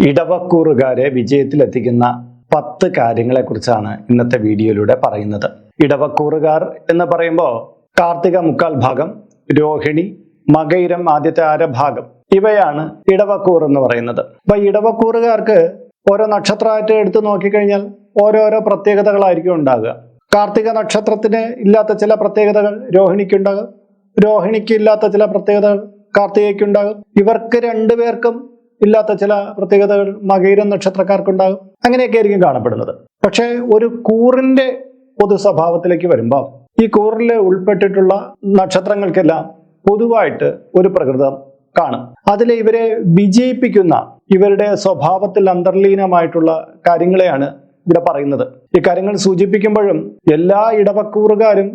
ഇടവക്കൂറുകാരെ വിജയത്തിലെത്തിക്കുന്ന 10 കാര്യങ്ങളെക്കുറിച്ചാണ് ഇന്നത്തെ വീഡിയോയിലൂടെ പറയുന്നത്. ഇടവക്കൂറുകാർ എന്ന് പറയുമ്പോൾ കാർത്തിക മുക്കാൽ ഭാഗം, രോഹിണി, മകയിരം ആദ്യത്തെ അരഭാഗം, ഇവയാണ് ഇടവക്കൂർ എന്ന് പറയുന്നത്. അപ്പൊ ഇടവക്കൂറുകാർക്ക് ഓരോ നക്ഷത്രമായിട്ട് എടുത്തു നോക്കിക്കഴിഞ്ഞാൽ ഓരോരോ പ്രത്യേകതകളായിരിക്കും ഉണ്ടാകുക. കാർത്തിക നക്ഷത്രത്തിന് ഇല്ലാത്ത ചില പ്രത്യേകതകൾ രോഹിണിക്കുണ്ടാകും, രോഹിണിക്ക് ഇല്ലാത്ത ചില പ്രത്യേകതകൾ കാർത്തികയ്ക്കുണ്ടാകും, ഇവർക്ക് രണ്ടുപേർക്കും ഇല്ലാത്ത ചില പ്രത്യേകതകൾ മകയിരം നക്ഷത്രക്കാർക്കുണ്ടാകും. അങ്ങനെയൊക്കെ ആയിരിക്കും കാണപ്പെടുന്നത്. പക്ഷെ ഒരു കൂറിന്റെ പൊതു സ്വഭാവത്തിലേക്ക് വരുമ്പോൾ ഈ കൂറിൽ ഉൾപ്പെട്ടിട്ടുള്ള നക്ഷത്രങ്ങൾക്കെല്ലാം പൊതുവായിട്ട് ഒരു പ്രകൃതം കാണും. അതിൽ ഇവരെ വിജയിപ്പിക്കുന്ന ഇവരുടെ സ്വഭാവത്തിൽ അന്തർലീനമായിട്ടുള്ള കാര്യങ്ങളെയാണ് ഇവിടെ പറയുന്നത്. ഈ കാര്യങ്ങൾ സൂചിപ്പിക്കുമ്പോഴും എല്ലാ ഇടവക്കൂറുകാരും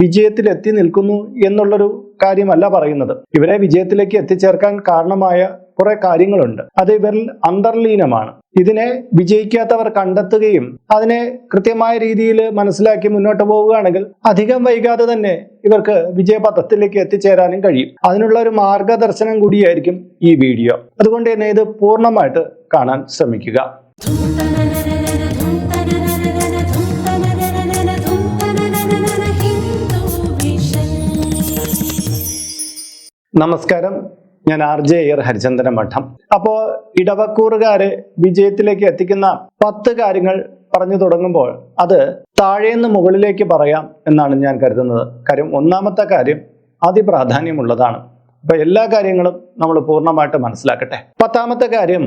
വിജയത്തിൽ എത്തി നിൽക്കുന്നു എന്നുള്ളൊരു കാര്യമല്ല പറയുന്നത്. ഇവരെ വിജയത്തിലേക്ക് എത്തിച്ചേർക്കാൻ കാരണമായ കുറെ കാര്യങ്ങളുണ്ട്. അത് ഇവരിൽ അന്തർലീനമാണ്. ഇതിനെ വിജയിക്കാത്തവർ കണ്ടെത്തുകയും അതിനെ കൃത്യമായ രീതിയിൽ മനസ്സിലാക്കി മുന്നോട്ട് പോവുകയാണെങ്കിൽ അധികം വൈകാതെ തന്നെ ഇവർക്ക് വിജയപഥത്തിലേക്ക് എത്തിച്ചേരാനും കഴിയും. അതിനുള്ള ഒരു മാർഗദർശനം കൂടിയായിരിക്കും ഈ വീഡിയോ. അതുകൊണ്ട് തന്നെ ഇത് പൂർണ്ണമായിട്ട് കാണാൻ ശ്രമിക്കുക. നമസ്കാരം, ഞാൻ RJ ഹരിചന്ദ്രൻ മഠം. അപ്പോ ഇടവക്കൂറുകാരെ വിജയത്തിലേക്ക് എത്തിക്കുന്ന 10 കാര്യങ്ങൾ പറഞ്ഞു തുടങ്ങുമ്പോൾ അത് താഴേന്ന് മുകളിലേക്ക് പറയാം എന്നാണ് ഞാൻ കരുതുന്നത്. കാര്യം ഒന്നാമത്തെ കാര്യം അതിപ്രാധാന്യമുള്ളതാണ്. അപ്പൊ എല്ലാ കാര്യങ്ങളും നമ്മൾ പൂർണ്ണമായിട്ട് മനസ്സിലാക്കട്ടെ. 10ാമത്തെ കാര്യം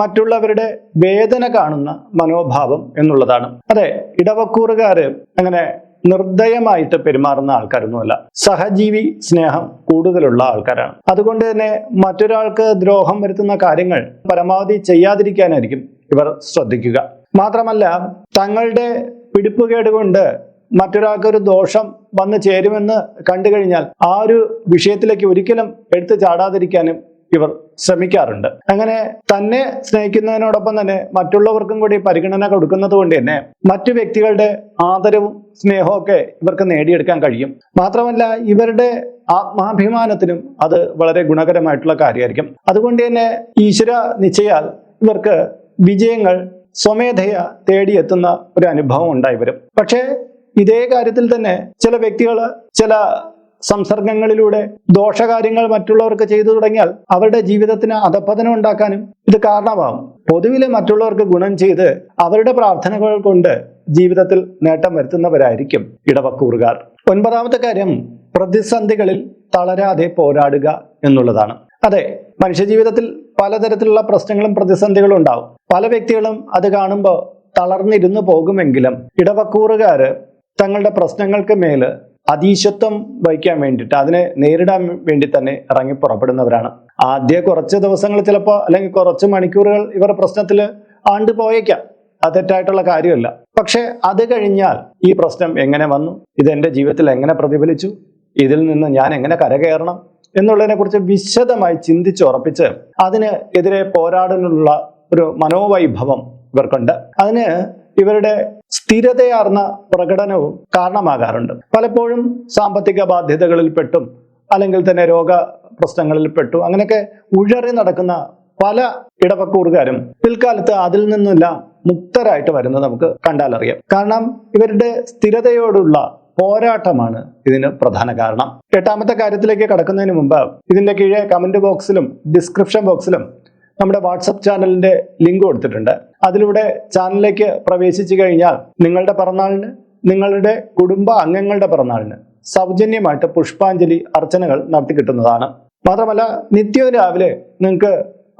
മറ്റുള്ളവരുടെ വേദന കാണുന്ന മനോഭാവം എന്നുള്ളതാണ്. അതെ, ഇടവക്കൂറുകാര് അങ്ങനെ നിർദ്ദയമായിട്ട് പെരുമാറുന്ന ആൾക്കാരൊന്നുമല്ല. സഹജീവി സ്നേഹം കൂടുതലുള്ള ആൾക്കാരാണ്. അതുകൊണ്ട് തന്നെ മറ്റൊരാൾക്ക് ദ്രോഹം വരുത്തുന്ന കാര്യങ്ങൾ പരമാവധി ചെയ്യാതിരിക്കാനായിരിക്കും ഇവർ ശ്രദ്ധിക്കുക. മാത്രമല്ല, തങ്ങളുടെ പിടിപ്പുകേട് കൊണ്ട് മറ്റൊരാൾക്ക് ഒരു ദോഷം വന്നു ചേരുമെന്ന് കണ്ടു കഴിഞ്ഞാൽ ആ ഒരു വിഷയത്തിലേക്ക് ഒരിക്കലും എടുത്തു ചാടാതിരിക്കാനും ഇവർ ശ്രമിക്കാറുണ്ട്. അങ്ങനെ തന്നെ സ്നേഹിക്കുന്നതിനോടൊപ്പം തന്നെ മറ്റുള്ളവർക്കും കൂടി പരിഗണന കൊടുക്കുന്നത് കൊണ്ട് തന്നെ മറ്റു വ്യക്തികളുടെ ആദരവും സ്നേഹവും ഒക്കെ ഇവർക്ക് നേടിയെടുക്കാൻ കഴിയും. മാത്രമല്ല, ഇവരുടെ ആത്മാഭിമാനത്തിനും അത് വളരെ ഗുണകരമായിട്ടുള്ള കാര്യമായിരിക്കും. അതുകൊണ്ട് തന്നെ ഈശ്വര നിശ്ചയാൽ ഇവർക്ക് വിജയങ്ങൾ സ്വമേധയാ തേടിയെത്തുന്ന ഒരു അനുഭവം ഉണ്ടായി വരും. പക്ഷേ ഇതേ കാര്യത്തിൽ തന്നെ ചില വ്യക്തികൾ ചില സംസർഗങ്ങളിലൂടെ ദോഷകാര്യങ്ങൾ മറ്റുള്ളവർക്ക് ചെയ്തു തുടങ്ങിയാൽ അവരുടെ ജീവിതത്തിന് അധപ്പതനം ഉണ്ടാക്കാനും ഇത് കാരണമാകും. പൊതുവിലെ മറ്റുള്ളവർക്ക് ഗുണം ചെയ്ത് അവരുടെ പ്രാർത്ഥനകൾ കൊണ്ട് ജീവിതത്തിൽ നേട്ടം വരുത്തുന്നവരായിരിക്കും ഇടവക്കൂറുകാർ. 9ാമത്തെ കാര്യം പ്രതിസന്ധികളിൽ തളരാതെ പോരാടുക എന്നുള്ളതാണ്. അതെ, മനുഷ്യജീവിതത്തിൽ പലതരത്തിലുള്ള പ്രശ്നങ്ങളും പ്രതിസന്ധികളും ഉണ്ടാവും. പല വ്യക്തികളും അത് കാണുമ്പോൾ തളർന്നിരുന്നു പോകുമെങ്കിലും ഇടവക്കൂറുകാര് തങ്ങളുടെ പ്രശ്നങ്ങൾക്ക് മേല് അതീശത്വം വഹിക്കാൻ വേണ്ടിയിട്ട് അതിനെ നേരിടാൻ വേണ്ടി തന്നെ ഇറങ്ങി പുറപ്പെടുന്നവരാണ്. ആദ്യ കുറച്ച് ദിവസങ്ങൾ ചിലപ്പോൾ അല്ലെങ്കിൽ കുറച്ച് മണിക്കൂറുകൾ ഇവർ പ്രശ്നത്തിൽ ആണ്ടുപോയേക്കാം. അത് തെറ്റായിട്ടുള്ള കാര്യമല്ല. പക്ഷെ അത് കഴിഞ്ഞാൽ ഈ പ്രശ്നം എങ്ങനെ വന്നു, ഇതെന്റെ ജീവിതത്തിൽ എങ്ങനെ പ്രതിഫലിച്ചു, ഇതിൽ നിന്ന് ഞാൻ എങ്ങനെ കരകയറണം എന്നുള്ളതിനെ കുറിച്ച് വിശദമായി ചിന്തിച്ചുറപ്പിച്ച് അതിന് എതിരെ പോരാടാനുള്ള ഒരു മനോവൈഭവം ഇവർക്കുണ്ട്. അതിന് ഇവരുടെ സ്ഥിരതയാർന്ന പ്രകടനവും കാരണമാകാറുണ്ട്. പലപ്പോഴും സാമ്പത്തിക ബാധ്യതകളിൽ പെട്ടും അല്ലെങ്കിൽ തന്നെ രോഗ പ്രശ്നങ്ങളിൽ പെട്ടും അങ്ങനെയൊക്കെ ഉഴറി നടക്കുന്ന പല ഇടവക്കൂറുകാരും പിൽക്കാലത്ത് അതിൽ നിന്നെല്ലാം മുക്തരായിട്ട് വരുന്നത് നമുക്ക് കണ്ടാലറിയാം. കാരണം ഇവരുടെ സ്ഥിരതയോടുള്ള പോരാട്ടമാണ് ഇതിന് പ്രധാന കാരണം. 8ാമത്തെ കാര്യത്തിലേക്ക് കടക്കുന്നതിന് മുമ്പ് ഇതിന്റെ കീഴെ കമന്റ് ബോക്സിലും ഡിസ്ക്രിപ്ഷൻ ബോക്സിലും നമ്മുടെ വാട്സപ്പ് ചാനലിന്റെ ലിങ്ക് കൊടുത്തിട്ടുണ്ട്. അതിലൂടെ ചാനലിലേക്ക് പ്രവേശിച്ചു കഴിഞ്ഞാൽ നിങ്ങളുടെ പിറന്നാളിന്, നിങ്ങളുടെ കുടുംബ അംഗങ്ങളുടെ പിറന്നാളിന് സൗജന്യമായിട്ട് പുഷ്പാഞ്ജലി അർച്ചനകൾ നടത്തി കിട്ടുന്നതാണ്. മാത്രമല്ല, നിത്യവും രാവിലെ നിങ്ങൾക്ക്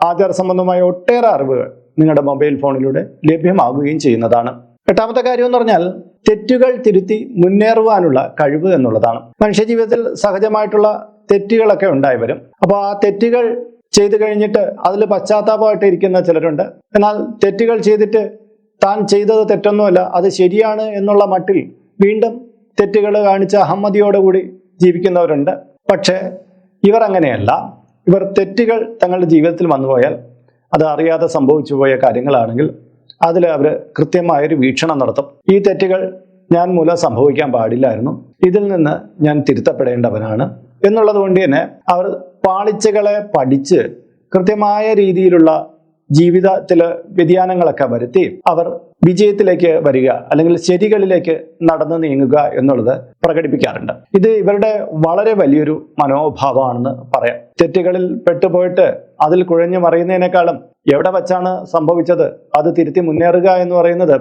ആചാര സംബന്ധമായ ഒട്ടേറെ അറിവുകൾ നിങ്ങളുടെ മൊബൈൽ ഫോണിലൂടെ ലഭ്യമാകുകയും ചെയ്യുന്നതാണ്. 8ാമത്തെ കാര്യം എന്ന് പറഞ്ഞാൽ തെറ്റുകൾ തിരുത്തി മുന്നേറുവാനുള്ള കഴിവ് എന്നുള്ളതാണ്. മനുഷ്യജീവിതത്തിൽ സഹജമായിട്ടുള്ള തെറ്റുകളൊക്കെ ഉണ്ടായി വരും. അപ്പോൾ ആ തെറ്റുകൾ ചെയ്തു കഴിഞ്ഞിട്ട് അതിൽ പശ്ചാത്താപമായിട്ട് ഇരിക്കുന്ന ചിലരുണ്ട്. എന്നാൽ തെറ്റുകൾ ചെയ്തിട്ട് താൻ ചെയ്തത് തെറ്റൊന്നുമല്ല, അത് ശരിയാണ് എന്നുള്ള മട്ടിൽ വീണ്ടും തെറ്റുകൾ കാണിച്ച അഹമ്മതിയോടുകൂടി ജീവിക്കുന്നവരുണ്ട്. പക്ഷേ ഇവർ അങ്ങനെയല്ല. ഇവർ തെറ്റുകൾ തങ്ങളുടെ ജീവിതത്തിൽ വന്നുപോയാൽ അത് അറിയാതെ സംഭവിച്ചു പോയ കാര്യങ്ങളാണെങ്കിൽ അതിൽ അവർ കൃത്യമായൊരു വീക്ഷണം നടത്തും. ഈ തെറ്റുകൾ ഞാൻ മൂലം സംഭവിക്കാൻ പാടില്ലായിരുന്നു, ഇതിൽ നിന്ന് ഞാൻ തിരുത്തപ്പെടേണ്ടവനാണ് എന്നുള്ളത് കൊണ്ട് തന്നെ അവർ പാളിച്ചകളെ പഠിച്ച് കൃത്യമായ രീതിയിലുള്ള ജീവിതത്തില് വ്യതിയാനങ്ങളൊക്കെ വരുത്തി അവർ വിജയത്തിലേക്ക് വരിക അല്ലെങ്കിൽ ശരികളിലേക്ക് നടന്നു നീങ്ങുക എന്നുള്ളത് പ്രകടിപ്പിക്കാറുണ്ട്. ഇത് ഇവരുടെ വളരെ വലിയൊരു മനോഭാവമാണെന്ന് പറയാം. തെറ്റുകളിൽ പെട്ടുപോയിട്ട് അതിൽ കുഴഞ്ഞു മറിയുന്നതിനേക്കാളും എവിടെ വച്ചാണ് സംഭവിച്ചത് അത് തിരുത്തി മുന്നേറുക എന്ന് പറയുന്നത്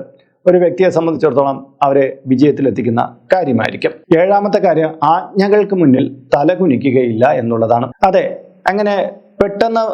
ഒരു വ്യക്തിയെ സംബന്ധിച്ചിടത്തോളം അവരെ വിജയത്തിലെത്തിക്കുന്ന കാര്യമായിരിക്കും. ഏഴാമത്തെ കാര്യം, ആജ്ഞകൾക്ക് മുന്നിൽ തലകുനിക്കുകയില്ല എന്നുള്ളതാണ്. അതെ, അങ്ങനെ പെട്ടെന്ന്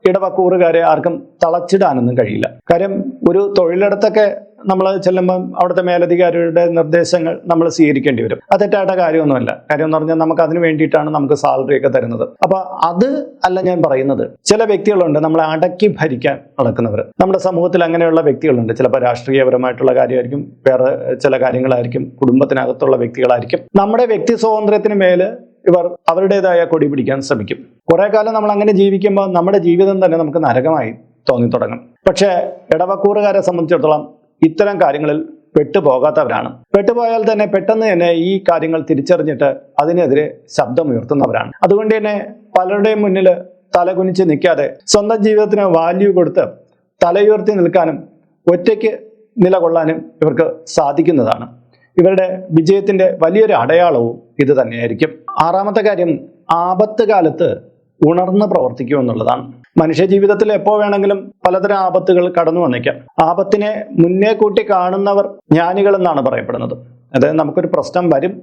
ഇടവക്കൂറുകാരെ ആർക്കും തളച്ചിടാനൊന്നും കഴിയില്ല. കാര്യം ഒരു തൊഴിലിടത്തൊക്കെ നമ്മൾ ചെല്ലുമ്പം അവിടുത്തെ മേലധികാരിയുടെ നിർദ്ദേശങ്ങൾ നമ്മൾ സ്വീകരിക്കേണ്ടി വരും. അത് തെറ്റായിട്ട് കാര്യമൊന്നുമല്ല. കാര്യം എന്ന് പറഞ്ഞാൽ നമുക്ക് അതിന് വേണ്ടിയിട്ടാണ് നമുക്ക് സാലറി ഒക്കെ തരുന്നത്. അപ്പൊ അത് അല്ല ഞാൻ പറയുന്നത്. ചില വ്യക്തികളുണ്ട് നമ്മളെ അടക്കി ഭരിക്കാൻ നടക്കുന്നവർ. നമ്മുടെ സമൂഹത്തിൽ അങ്ങനെയുള്ള വ്യക്തികളുണ്ട്. ചിലപ്പോൾ രാഷ്ട്രീയപരമായിട്ടുള്ള കാര്യമായിരിക്കും, വേറെ ചില കാര്യങ്ങളായിരിക്കും, കുടുംബത്തിനകത്തുള്ള വ്യക്തികളായിരിക്കും. നമ്മുടെ വ്യക്തി സ്വാതന്ത്ര്യത്തിന് മേല് ഇവർ അവരുടേതായ കൊടി പിടിക്കാൻ ശ്രമിക്കും. കുറെ കാലം നമ്മൾ അങ്ങനെ ജീവിക്കുമ്പോൾ നമ്മുടെ ജീവിതം തന്നെ നമുക്ക് നരകമായി തോന്നി തുടങ്ങും. പക്ഷേ ഇടവക്കൂറുകാരെ സംബന്ധിച്ചിടത്തോളം ഇത്തരം കാര്യങ്ങളിൽ പെട്ടുപോകാത്തവരാണ്. പെട്ടുപോയാൽ തന്നെ പെട്ടെന്ന് തന്നെ ഈ കാര്യങ്ങൾ തിരിച്ചറിഞ്ഞിട്ട് അതിനെതിരെ ശബ്ദമുയർത്തുന്നവരാണ്. അതുകൊണ്ട് തന്നെ പലരുടെയും മുന്നിൽ തലകുനിച്ച് നിൽക്കാതെ സ്വന്തം ജീവിതത്തിന് വാല്യൂ കൊടുത്ത് തലയുയർത്തി നിൽക്കാനും ഒറ്റയ്ക്ക് നിലകൊള്ളാനും ഇവർക്ക് സാധിക്കുന്നതാണ്. ഇവരുടെ വിജയത്തിന്റെ വലിയൊരു അടയാളവും ഇത് തന്നെയായിരിക്കും. ആറാമത്തെ കാര്യം, ആപത്ത് കാലത്ത് ഉണർന്ന് പ്രവർത്തിക്കുക എന്നുള്ളതാണ്. മനുഷ്യ ജീവിതത്തിൽ എപ്പോൾ വേണമെങ്കിലും പലതരം ആപത്തുകൾ കടന്നു വന്നേക്കാം. ആപത്തിനെ മുന്നേ കൂട്ടി കാണുന്നവർ ജ്ഞാനികൾ എന്നാണ് പറയപ്പെടുന്നത്. അതായത് നമുക്കൊരു പ്രശ്നം വരും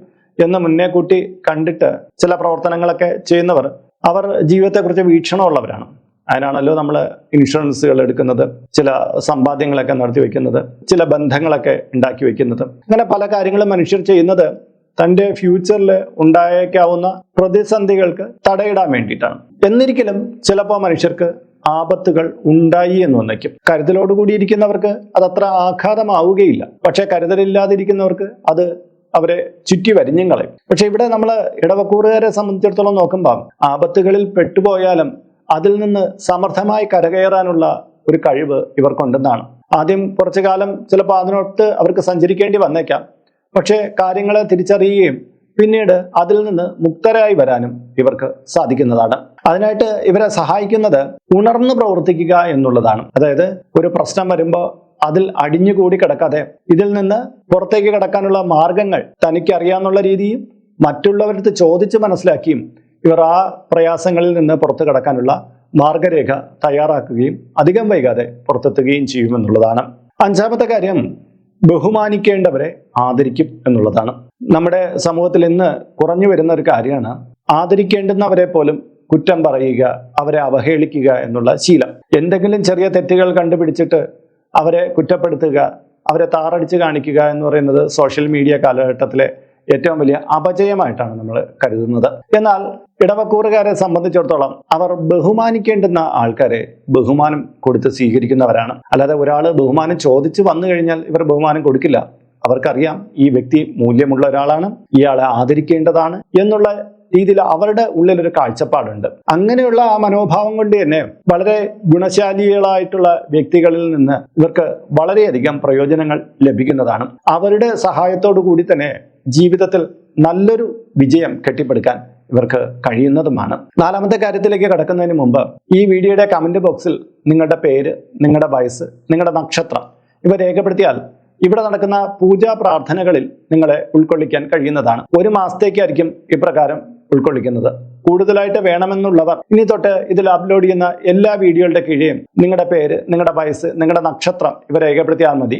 എന്ന് മുന്നേ കൂട്ടി കണ്ടിട്ട് ചില പ്രവർത്തനങ്ങളൊക്കെ ചെയ്യുന്നവർ അവർ ജീവിതത്തെക്കുറിച്ച് വീക്ഷണമുള്ളവരാണ്. അതിനാണല്ലോ നമ്മൾ ഇൻഷുറൻസുകൾ എടുക്കുന്നത്, ചില സമ്പാദ്യങ്ങളൊക്കെ നടത്തി വെക്കുന്നത്, ചില ബന്ധങ്ങളൊക്കെ ഉണ്ടാക്കി വെക്കുന്നത്. അങ്ങനെ പല കാര്യങ്ങളും മനുഷ്യർ ചെയ്യുന്നത് തൻ്റെ ഫ്യൂച്ചറിൽ ഉണ്ടായേക്കാവുന്ന പ്രതിസന്ധികൾക്ക് തടയിടാൻ വേണ്ടിയിട്ടാണ്. എന്നിരിക്കലും ചിലപ്പോൾ മനുഷ്യർക്ക് ആപത്തുകൾ ഉണ്ടായി എന്ന് വന്നേക്കും. കരുതലോടുകൂടി ഇരിക്കുന്നവർക്ക് അതത്ര ആഘാതമാവുകയില്ല. പക്ഷെ കരുതലില്ലാതിരിക്കുന്നവർക്ക് അത് അവരെ ചുറ്റി വരിഞ്ഞും കളയും. പക്ഷെ ഇവിടെ നമ്മൾ ഇടവക്കൂറുകാരെ സംബന്ധിച്ചിടത്തോളം നോക്കുമ്പോൾ ആപത്തുകളിൽ പെട്ടുപോയാലും അതിൽ നിന്ന് സമർത്ഥമായി കരകയറാനുള്ള ഒരു കഴിവ് ഇവർക്കുണ്ടെന്നാണ്. ആദ്യം കുറച്ചു കാലം ചിലപ്പോൾ അതിനൊട്ട് അവർക്ക് സഞ്ചരിക്കേണ്ടി വന്നേക്കാം. പക്ഷേ കാര്യങ്ങളെ തിരിച്ചറിയുകയും പിന്നീട് അതിൽ നിന്ന് മുക്തരായി വരാനും ഇവർക്ക് സാധിക്കുന്നതാണ്. അതിനായിട്ട് ഇവരെ സഹായിക്കുന്നത് ഉണർന്ന് പ്രവർത്തിക്കുക എന്നുള്ളതാണ്. അതായത് ഒരു പ്രശ്നം വരുമ്പോൾ അതിൽ അടിഞ്ഞുകൂടി കിടക്കാതെ ഇതിൽ നിന്ന് പുറത്തേക്ക് കടക്കാനുള്ള മാർഗങ്ങൾ തനിക്ക് അറിയാവുന്ന രീതിയും മറ്റുള്ളവരുടെ ചോദിച്ച് മനസ്സിലാക്കിയും ഇവർ ആ പ്രയാസങ്ങളിൽ നിന്ന് പുറത്തു കടക്കാനുള്ള മാർഗരേഖ തയ്യാറാക്കുകയും അധികം വൈകാതെ പുറത്തെത്തുകയും ചെയ്യുമെന്നുള്ളതാണ്. അഞ്ചാമത്തെ കാര്യം, ബഹുമാനിക്കേണ്ടവരെ ആദരിക്കും എന്നുള്ളതാണ്. നമ്മുടെ സമൂഹത്തിൽ ഇന്ന് കുറഞ്ഞു വരുന്ന ഒരു കാര്യമാണ് ആദരിക്കേണ്ടുന്നവരെ പോലും കുറ്റം പറയുക, അവരെ അവഹേളിക്കുക എന്നുള്ള ശീലം. എന്തെങ്കിലും ചെറിയ തെറ്റുകൾ കണ്ടുപിടിച്ചിട്ട് അവരെ കുറ്റപ്പെടുത്തുക, അവരെ താറടിച്ച് കാണിക്കുക എന്ന് പറയുന്നത് സോഷ്യൽ മീഡിയ കാലഘട്ടത്തിലെ ഏറ്റവും വലിയ അപജയമായിട്ടാണ് നമ്മൾ കരുതുന്നത്. എന്നാൽ ഇടവക്കൂറുകാരെ സംബന്ധിച്ചിടത്തോളം അവർ ബഹുമാനിക്കേണ്ടുന്ന ആൾക്കാരെ ബഹുമാനം കൊടുത്ത് സ്വീകരിക്കുന്നവരാണ്. അല്ലാതെ ഒരാൾ ബഹുമാനം ചോദിച്ച് വന്നു കഴിഞ്ഞാൽ ഇവർ ബഹുമാനം കൊടുക്കില്ല. അവർക്കറിയാം ഈ വ്യക്തി മൂല്യമുള്ള ഒരാളാണ്, ഇയാളെ ആദരിക്കേണ്ടതാണ് എന്നുള്ള രീതിയിൽ അവരുടെ ഉള്ളിലൊരു കാഴ്ചപ്പാടുണ്ട്. അങ്ങനെയുള്ള ആ മനോഭാവം കൊണ്ട് തന്നെ വളരെ ഗുണശാലികളായിട്ടുള്ള വ്യക്തികളിൽ നിന്ന് ഇവർക്ക് വളരെയധികം പ്രയോജനങ്ങൾ ലഭിക്കുന്നതാണ്. അവരുടെ സഹായത്തോടു കൂടി തന്നെ ജീവിതത്തിൽ നല്ലൊരു വിജയം കെട്ടിപ്പടുക്കാൻ ഇവർക്ക് കഴിയുന്നതുമാണ്. നാലാമത്തെ കാര്യത്തിലേക്ക് കടക്കുന്നതിന് മുമ്പ് ഈ വീഡിയോയുടെ കമന്റ് ബോക്സിൽ നിങ്ങളുടെ പേര്, നിങ്ങളുടെ വയസ്സ്, നിങ്ങളുടെ നക്ഷത്രം ഇവ രേഖപ്പെടുത്തിയാൽ ഇവിടെ നടക്കുന്ന പൂജാ പ്രാർത്ഥനകളിൽ നിങ്ങളെ ഉൾക്കൊള്ളിക്കാൻ കഴിയുന്നതാണ്. 1 മാസത്തേക്കായിരിക്കും ഇപ്രകാരം ഉൾക്കൊള്ളിക്കുന്നത്. കൂടുതലായിട്ട് വേണമെന്നുള്ളവർ ഇനി തൊട്ട് ഇതിൽ അപ്ലോഡ് ചെയ്യുന്ന എല്ലാ വീഡിയോകളുടെ കീഴെയും നിങ്ങളുടെ പേര്, നിങ്ങളുടെ വയസ്സ്, നിങ്ങളുടെ നക്ഷത്രം ഇവ രേഖപ്പെടുത്തിയാൽ മതി.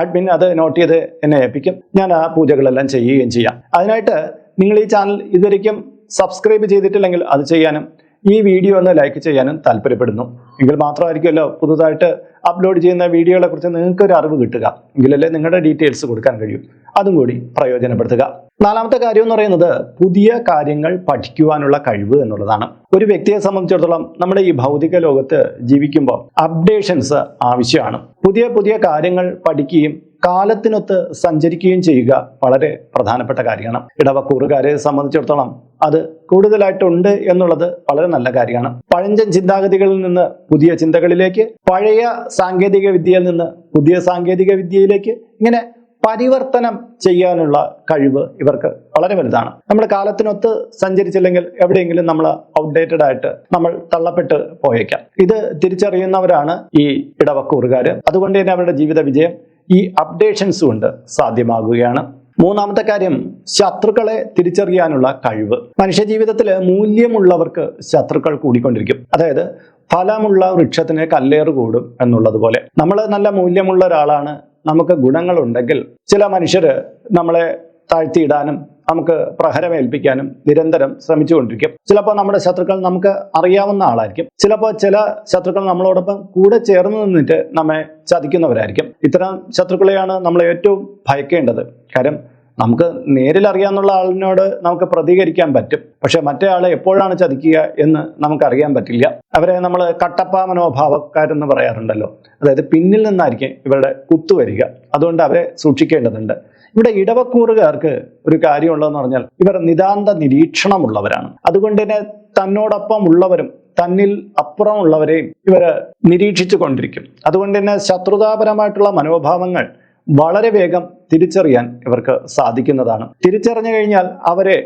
അഡ്മിൻ അത് നോട്ട് ചെയ്ത് എന്നെ ഏൽപ്പിക്കും. ഞാൻ ആ പൂജകളെല്ലാം ചെയ്യുകയും ചെയ്യാം. അതിനായിട്ട് നിങ്ങൾ ഈ ചാനൽ ഇതുവരെയ്ക്കും സബ്സ്ക്രൈബ് ചെയ്തിട്ടില്ലെങ്കിൽ അത് ചെയ്യാനും ഈ വീഡിയോ ഒന്ന് ലൈക്ക് ചെയ്യാനും താല്പര്യപ്പെടുന്നു. എങ്കിൽ മാത്രമായിരിക്കുമല്ലോ പുതുതായിട്ട് അപ്ലോഡ് ചെയ്യുന്ന വീഡിയോകളെ കുറിച്ച് നിങ്ങൾക്ക് ഒരു അറിവ് കിട്ടുക. എങ്കിലല്ലേ നിങ്ങളുടെ ഡീറ്റെയിൽസ് കൊടുക്കാൻ കഴിയും. അതും കൂടി പ്രയോജനപ്പെടുത്തുക. നാലാമത്തെ കാര്യം എന്ന് പറയുന്നത് പുതിയ കാര്യങ്ങൾ പഠിക്കുവാനുള്ള കഴിവ് എന്നുള്ളതാണ്. ഒരു വ്യക്തിയെ സംബന്ധിച്ചിടത്തോളം നമ്മുടെ ഈ ഭൗതിക ലോകത്ത് ജീവിക്കുമ്പോൾ അപ്ഡേഷൻസ് ആവശ്യമാണ്. പുതിയ പുതിയ കാര്യങ്ങൾ പഠിക്കുകയും കാലത്തിനൊത്ത് സഞ്ചരിക്കുകയും ചെയ്യുക വളരെ പ്രധാനപ്പെട്ട കാര്യമാണ്. ഇടവക്കൂറുകാരെ സംബന്ധിച്ചിടത്തോളം അത് കൂടുതലായിട്ടുണ്ട് എന്നുള്ളത് വളരെ നല്ല കാര്യമാണ്. പഴഞ്ചൻ ചിന്താഗതികളിൽ നിന്ന് പുതിയ ചിന്തകളിലേക്ക്, പഴയ സാങ്കേതിക വിദ്യയിൽ നിന്ന് പുതിയ സാങ്കേതിക വിദ്യയിലേക്ക്, ഇങ്ങനെ പരിവർത്തനം ചെയ്യാനുള്ള കഴിവ് ഇവർക്ക് വളരെ വലുതാണ്. നമ്മുടെ കാലത്തിനൊത്ത് സഞ്ചരിച്ചില്ലെങ്കിൽ എവിടെയെങ്കിലും നമ്മൾ ഔട്ട്ഡേറ്റഡ് ആയിട്ട് നമ്മൾ തള്ളപ്പെട്ട് പോയേക്കാം. ഇത് തിരിച്ചറിയുന്നവരാണ് ഈ ഇടവക്കൂറുകാര്. അതുകൊണ്ട് തന്നെ അവരുടെ ജീവിത വിജയം ഈ അപ്ഡേഷൻസ് കൊണ്ട് സാധ്യമാകുകയാണ്. മൂന്നാമത്തെ കാര്യം, ശത്രുക്കളെ തിരിച്ചറിയാനുള്ള കഴിവ്. മനുഷ്യ ജീവിതത്തില് മൂല്യമുള്ളവർക്ക് ശത്രുക്കൾ കൂടിക്കൊണ്ടിരിക്കും. അതായത് ഫലമുള്ള വൃക്ഷത്തിന് കല്ലേറ് കൂടും എന്നുള്ളതുപോലെ നമ്മൾ നല്ല മൂല്യമുള്ള ഒരാളാണ്, നമുക്ക് ഗുണങ്ങളുണ്ടെങ്കിൽ ചില മനുഷ്യര് നമ്മളെ താഴ്ത്തിയിടാനും നമുക്ക് പ്രഹരമേൽപ്പിക്കാനും നിരന്തരം ശ്രമിച്ചുകൊണ്ടിരിക്കും. ചിലപ്പോൾ നമ്മുടെ ശത്രുക്കൾ നമുക്ക് അറിയാവുന്ന ആളായിരിക്കും, ചിലപ്പോൾ ചില ശത്രുക്കൾ നമ്മളോടൊപ്പം കൂടെ ചേർന്ന് നിന്നിട്ട് നമ്മെ ചതിക്കുന്നവരായിരിക്കും. ഇത്തരം ശത്രുക്കളെയാണ് നമ്മൾ ഏറ്റവും ഭയക്കേണ്ടത്. കാര്യം നമുക്ക് നേരിൽ അറിയാവുന്ന ആളിനോട് നമുക്ക് പ്രതികരിക്കാൻ പറ്റും, പക്ഷെ മറ്റേ ആളെ എപ്പോഴാണ് ചതിക്കുക എന്ന് നമുക്കറിയാൻ പറ്റില്ല. അവരെ നമ്മൾ കട്ടപ്പ മനോഭാവക്കാരെന്ന് പറയാറുണ്ടല്ലോ. അതായത് പിന്നിൽ നിന്നായിരിക്കും ഇവരുടെ കുത്തുവരിക. അതുകൊണ്ട് അവരെ സൂക്ഷിക്കേണ്ടതുണ്ട്. ഇവിടെ ഇടവക്കൂറുകാർക്ക് ഒരു കാര്യമുള്ളതെന്ന് പറഞ്ഞാൽ ഇവർ നിതാന്ത നിരീക്ഷണമുള്ളവരാണ്. അതുകൊണ്ട് തന്നെ തന്നോടൊപ്പം ഉള്ളവരും തന്നിൽ അപ്പുറമുള്ളവരെയും ഇവർ നിരീക്ഷിച്ചു കൊണ്ടിരിക്കും. അതുകൊണ്ട് തന്നെ ശത്രുതാപരമായിട്ടുള്ള മനോഭാവങ്ങൾ വളരെ വേഗം തിരിച്ചറിയാൻ ഇവർക്ക് സാധിക്കുന്നതാണ്. തിരിച്ചറിഞ്ഞു കഴിഞ്ഞാൽ അവരെ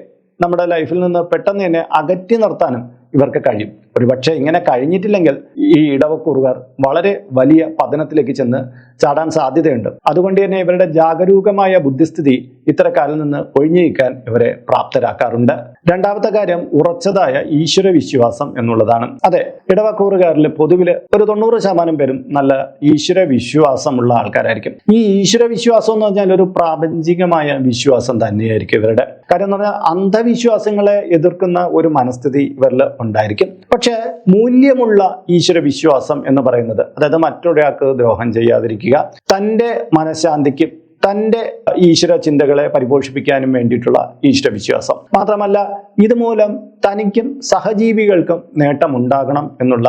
നമ്മുടെ ലൈഫിൽ നിന്ന് പെട്ടെന്ന് തന്നെ അകറ്റി നിർത്താനും ഇവർക്ക് കഴിയും. ഒരുപക്ഷെ ഇങ്ങനെ കഴിഞ്ഞിട്ടില്ലെങ്കിൽ ഈ ഇടവക്കൂറുകാർ വളരെ വലിയ പതനത്തിലേക്ക് ചെന്ന് ചാടാൻ സാധ്യതയുണ്ട്. അതുകൊണ്ട് തന്നെ ഇവരുടെ ജാഗരൂകമായ ബുദ്ധിസ്ഥിതി ഇത്തരക്കാരിൽ നിന്ന് ഒഴിഞ്ഞു നീക്കാൻ ഇവരെ പ്രാപ്തരാക്കാറുണ്ട്. രണ്ടാമത്തെ കാര്യം, ഉറച്ചതായ ഈശ്വര വിശ്വാസം എന്നുള്ളതാണ്. അതെ, ഇടവക്കൂറുകാരിൽ പൊതുവിൽ ഒരു 90% പേരും നല്ല ഈശ്വര വിശ്വാസമുള്ള ആൾക്കാരായിരിക്കും. ഈ ഈശ്വര വിശ്വാസം എന്ന് പറഞ്ഞാൽ ഒരു പ്രാപഞ്ചികമായ വിശ്വാസം തന്നെയായിരിക്കും ഇവരുടെ. കാര്യം എന്ന് പറഞ്ഞാൽ അന്ധവിശ്വാസങ്ങളെ എതിർക്കുന്ന ഒരു മനസ്ഥിതി ഇവരിൽ ഉണ്ടായിരിക്കും. പക്ഷെ മൂല്യമുള്ള ഈശ്വര വിശ്വാസം എന്ന് പറയുന്നത്, അതായത് മറ്റൊരാൾക്ക് ദ്രോഹം ചെയ്യാതിരിക്കുക, തൻ്റെ മനഃശാന്തിക്കും തൻ്റെ ഈശ്വര ചിന്തകളെ പരിപോഷിപ്പിക്കാനും വേണ്ടിയിട്ടുള്ള ഈശ്വര വിശ്വാസം മാത്രമല്ല, ഇതുമൂലം തനിക്കും സഹജീവികൾക്കും നേട്ടമുണ്ടാകണം എന്നുള്ള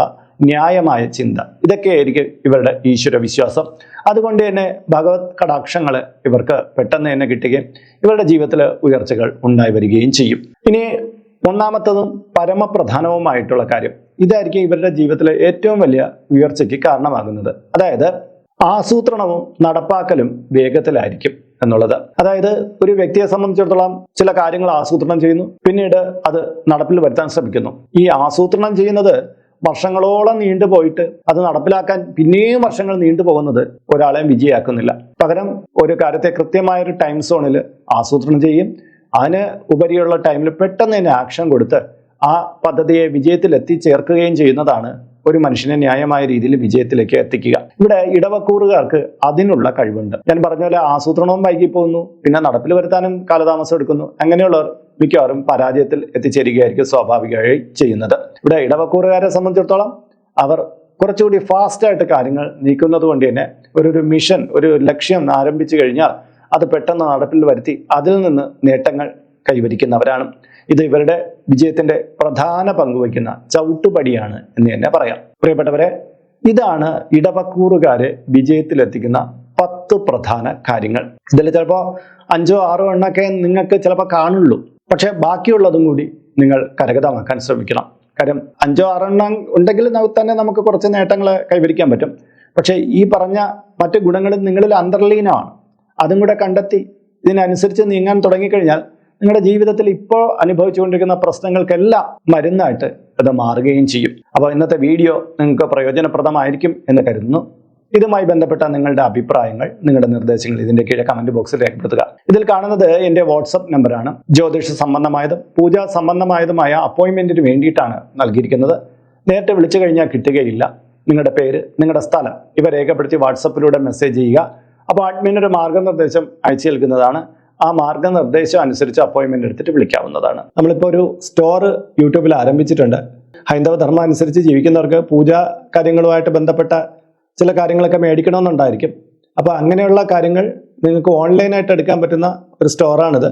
ന്യായമായ ചിന്ത, ഇതൊക്കെയായിരിക്കും ഇവരുടെ ഈശ്വര വിശ്വാസം. അതുകൊണ്ട് തന്നെ ഭഗവത് കടാക്ഷങ്ങൾ ഇവർക്ക് പെട്ടെന്ന് തന്നെ കിട്ടുകയും ഇവരുടെ ജീവിതത്തിൽ ഉയർച്ചകൾ ഉണ്ടായി വരികയും ചെയ്യും. ഇനി ഒന്നാമത്തതും പരമപ്രധാനവുമായിട്ടുള്ള കാര്യം, ഇതായിരിക്കും ഇവരുടെ ജീവിതത്തിലെ ഏറ്റവും വലിയ ഉയർച്ചയ്ക്ക് കാരണമാകുന്നത്. അതായത് ആസൂത്രണവും നടപ്പാക്കലും വേഗത്തിലായിരിക്കും എന്നുള്ളത്. അതായത് ഒരു വ്യക്തിയെ സംബന്ധിച്ചിടത്തോളം ചില കാര്യങ്ങൾ ആസൂത്രണം ചെയ്യുന്നു, പിന്നീട് അത് നടപ്പിൽ വരുത്താൻ ശ്രമിക്കുന്നു. ഈ ആസൂത്രണം ചെയ്യുന്നത് വർഷങ്ങളോളം നീണ്ടുപോയിട്ട് അത് നടപ്പിലാക്കാൻ പിന്നെയും വർഷങ്ങൾ നീണ്ടുപോകുന്നത് ഒരാളെയും വിജയാക്കുന്നില്ല. പകരം ഒരു കാര്യത്തെ കൃത്യമായ ഒരു ടൈം സോണിൽ ആസൂത്രണം ചെയ്യും, അതിന് ഉപരിയുള്ള ടൈമിൽ പെട്ടെന്ന് തന്നെ ആക്ഷൻ കൊടുത്ത് ആ പദ്ധതിയെ വിജയത്തിൽ എത്തിച്ചേർക്കുകയും ചെയ്യുന്നതാണ് ഒരു മനുഷ്യനെ ന്യായമായ രീതിയിൽ വിജയത്തിലേക്ക് എത്തിക്കുക. ഇവിടെ ഇടവക്കൂറുകാർക്ക് അതിനുള്ള കഴിവുണ്ട്. ഞാൻ പറഞ്ഞ പോലെ ആസൂത്രണവും വൈകി പോകുന്നു, പിന്നെ നടപ്പിൽ വരുത്താനും കാലതാമസം എടുക്കുന്നു. അങ്ങനെയുള്ളവർ മിക്കവാറും പരാജയത്തിൽ എത്തിച്ചേരുകയായിരിക്കും സ്വാഭാവികമായി ചെയ്യുന്നത്. ഇവിടെ ഇടവക്കൂറുകാരെ സംബന്ധിച്ചിടത്തോളം അവർ കുറച്ചുകൂടി ഫാസ്റ്റായിട്ട് കാര്യങ്ങൾ നീക്കുന്നത് കൊണ്ട് തന്നെ ഒരു മിഷൻ, ഒരു ലക്ഷ്യം ആരംഭിച്ചു കഴിഞ്ഞാൽ അത് പെട്ടെന്ന് നടപ്പിൽ വരുത്തി അതിൽ നിന്ന് നേട്ടങ്ങൾ കൈവരിക്കുന്നവരാണ്. ഇത് ഇവരുടെ വിജയത്തിന്റെ പ്രധാന പങ്കുവയ്ക്കുന്ന ചവിട്ടുപടിയാണ് എന്ന് തന്നെ പറയാം. പ്രിയപ്പെട്ടവരെ, ഇതാണ് ഇടവക്കൂറുകാരെ വിജയത്തിലെത്തിക്കുന്ന 10 പ്രധാന കാര്യങ്ങൾ. ഇതിൽ ചിലപ്പോൾ 5-6 എണ്ണൊക്കെ നിങ്ങൾക്ക് ചിലപ്പോൾ കാണുള്ളൂ, പക്ഷെ ബാക്കിയുള്ളതും കൂടി നിങ്ങൾ കരഗതമാക്കാൻ ശ്രമിക്കണം. കാര്യം 5-6 എണ്ണം ഉണ്ടെങ്കിൽ തന്നെ നമുക്ക് കുറച്ച് നേട്ടങ്ങൾ കൈവരിക്കാൻ പറ്റും. പക്ഷെ ഈ പറഞ്ഞ മറ്റു ഗുണങ്ങളും നിങ്ങളിൽ അന്തർലീനമാണ്. അതും കൂടെ കണ്ടെത്തി ഇതിനനുസരിച്ച് നീങ്ങാൻ തുടങ്ങിക്കഴിഞ്ഞാൽ നിങ്ങളുടെ ജീവിതത്തിൽ ഇപ്പോൾ അനുഭവിച്ചുകൊണ്ടിരിക്കുന്ന പ്രശ്നങ്ങൾക്കെല്ലാം മരുന്നായിട്ട് അത് മാറുകയും ചെയ്യും. അപ്പോൾ ഇന്നത്തെ വീഡിയോ നിങ്ങൾക്ക് പ്രയോജനപ്രദമായിരിക്കും എന്ന് കരുതുന്നു. ഇതുമായി ബന്ധപ്പെട്ട നിങ്ങളുടെ അഭിപ്രായങ്ങൾ, നിങ്ങളുടെ നിർദ്ദേശങ്ങൾ ഇതിന്റെ കീഴെ കമന്റ് ബോക്സിൽ രേഖപ്പെടുത്തുക. ഇതിൽ കാണുന്നത് എൻ്റെ വാട്സപ്പ് നമ്പറാണ്. ജ്യോതിഷ സംബന്ധമായതും പൂജാ സംബന്ധമായതുമായ അപ്പോയിന്റ്മെന്റിന് വേണ്ടിയിട്ടാണ് നൽകിയിരിക്കുന്നത്. നേരത്തെ വിളിച്ചു കഴിഞ്ഞാൽ കിട്ടുകയില്ല. നിങ്ങളുടെ പേര്, നിങ്ങളുടെ സ്ഥലം ഇവ രേഖപ്പെടുത്തി വാട്സപ്പിലൂടെ മെസ്സേജ് ചെയ്യുക. അപ്പോൾ അഡ്മിനൊരു മാർഗനിർദ്ദേശം അയച്ചു നൽകുന്നതാണ്. ആ മാർഗനിർദ്ദേശം അനുസരിച്ച് അപ്പോയിന്റ്മെന്റ് എടുത്തിട്ട് വിളിക്കാവുന്നതാണ്. നമ്മളിപ്പോൾ ഒരു സ്റ്റോർ യൂട്യൂബിൽ ആരംഭിച്ചിട്ടുണ്ട്. ഹൈന്ദവ ധർമ്മം അനുസരിച്ച് ജീവിക്കുന്നവർക്ക് പൂജാ കാര്യങ്ങളുമായിട്ട് ബന്ധപ്പെട്ട ചില കാര്യങ്ങളൊക്കെ മേടിക്കണമെന്നുണ്ടായിരിക്കും. അപ്പോൾ അങ്ങനെയുള്ള കാര്യങ്ങൾ നിങ്ങൾക്ക് ഓൺലൈനായിട്ട് എടുക്കാൻ പറ്റുന്ന ഒരു സ്റ്റോറാണിത്.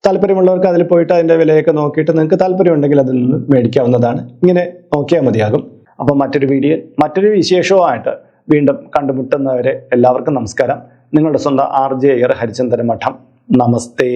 താല്പര്യമുള്ളവർക്ക് അതിൽ പോയിട്ട് അതിൻ്റെ വിലയൊക്കെ നോക്കിയിട്ട് നിങ്ങൾക്ക് താല്പര്യമുണ്ടെങ്കിൽ അതിൽ നിന്ന് മേടിക്കാവുന്നതാണ്. ഇങ്ങനെ നോക്കിയാൽ മതിയാകും. അപ്പോൾ മറ്റൊരു വീഡിയോയിൽ മറ്റൊരു വിശേഷവുമായിട്ട് വീണ്ടും കണ്ടുമുട്ടുന്നവരെ എല്ലാവർക്കും നമസ്കാരം. നിങ്ങളുടെ സ്വന്തം RJ അയ്യർ ഹരിചന്ദന മഠം. നമസ്തേ.